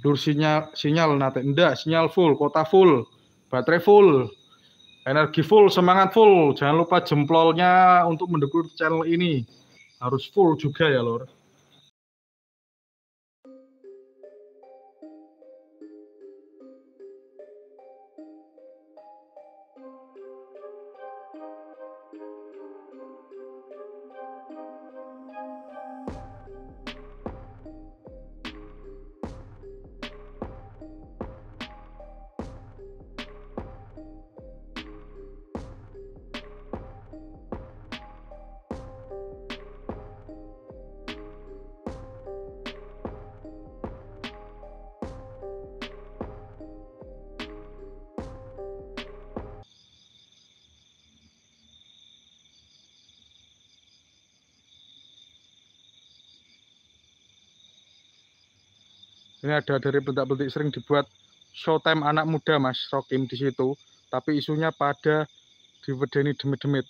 Lur sinyal nate ndak, sinyal full, kota full, baterai full, energi full, semangat full. Jangan lupa jempolnya untuk mendukung channel ini. Harus full juga ya, Lur. Ini ada dari peledak-peledik sering dibuat showtime anak muda, Mas Rokim di situ. Tapi isunya pada diwedeni demit-demit.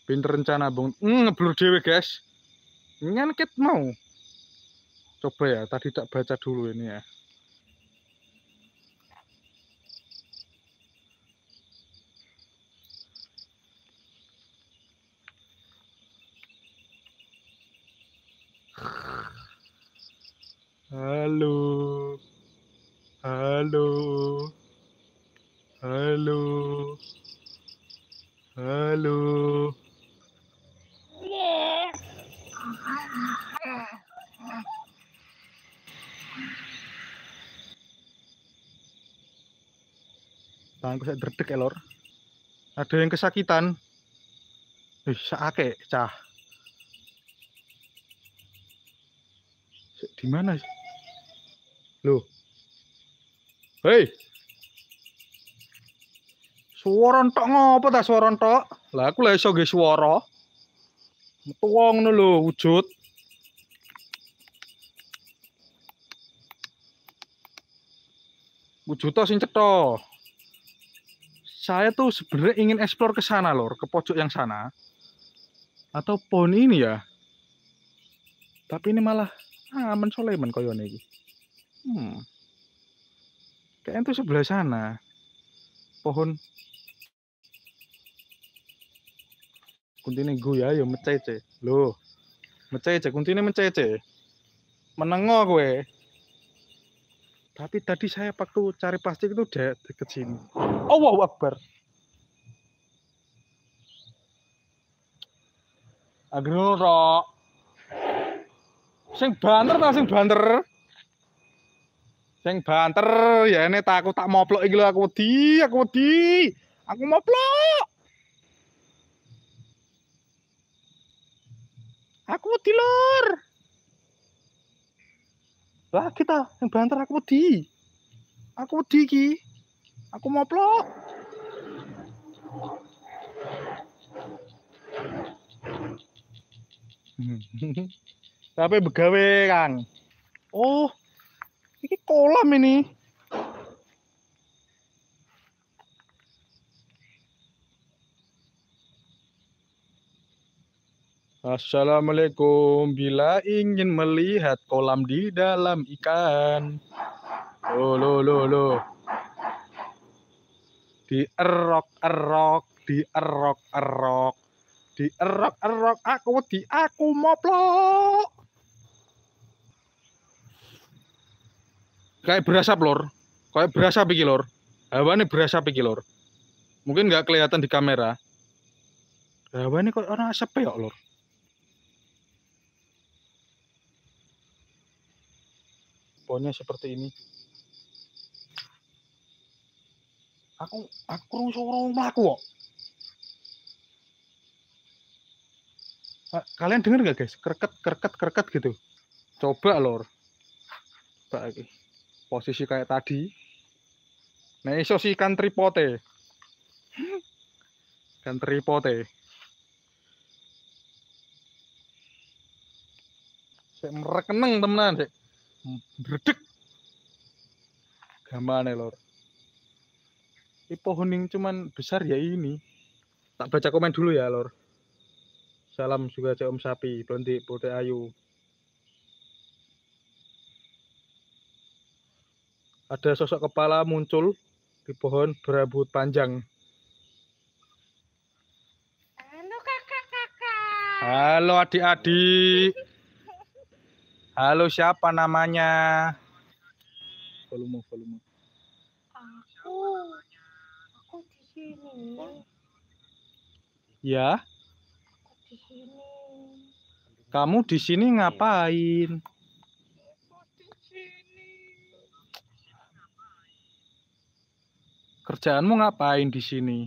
Pinter rencana, Bung. Ngeblur dewe, guys. Nyankit mau. Coba ya, tadi tak baca dulu ini ya. Halo. Halo. Halo. Halo. Tanganku saya dredeg ya, Lor. Ada yang kesakitan. Saake, cah. Di mana sih? Loh. Hei. Suara entok ngopo ta suara entok? Lah aku lah iso nggih swara. Metu ngono lho wujud. Wujud sing cetha. Saya tuh sebenarnya ingin explore ke sana, Lor, ke pojok yang sana. Atau pohon ini ya. Tapi ini malah aman Soleman koyone iki. Kayaknya tuh sebelah sana. Pohon kuntine ya mecece. Loh. Mecece, kuntine mecece. Menengo kowe. Tapi tadi saya waktu cari plastik itu udah deket sini. Allahu Akbar. Agro rok. Sing banter ta sing banter? Sing banter ya ini aku tak moplok iki lho aku wedi. Aku moplok. Aku wedi, Lur. Lah kita yang banter aku wedi. Aku wedi iki. Aku moplok. Tapi begawe, Kang. Oh, ini kolam ini. Assalamualaikum. Bila ingin melihat kolam di dalam ikan. Loh. Dierok-erok, dierok-erok. Dierok-erok aku moplok. Kayak berasap, Lor. Kayak berasap iki, Lor. Hawane berasap iki, Lor. Mungkin nggak kelihatan di kamera. Hawane kok ora asap ya, Lor. Pohonnya seperti ini. Aku suruh mlaku kok. Kalian denger nggak, guys? Kereket gitu. Coba, Lor. Coba lagi. Posisi kayak tadi. Nah, iso si ikan tripote. Ikan tripote. Sik merekeneng temenan, Sik. Bredeg. Gamane, Lor. Ini pohon yang cuman besar ya ini. Tak baca komen dulu ya, Lor. Salam juga Om Sapi, Bonti, Putih Ayu. Ada sosok kepala muncul di pohon berambut panjang. Halo kakak-kakak. Halo adik-adik. Halo, siapa namanya? Volume. Aku di sini. Ya, Aku di sini. kamu di sini ngapain? Aku di sini. Kerjaanmu ngapain di sini?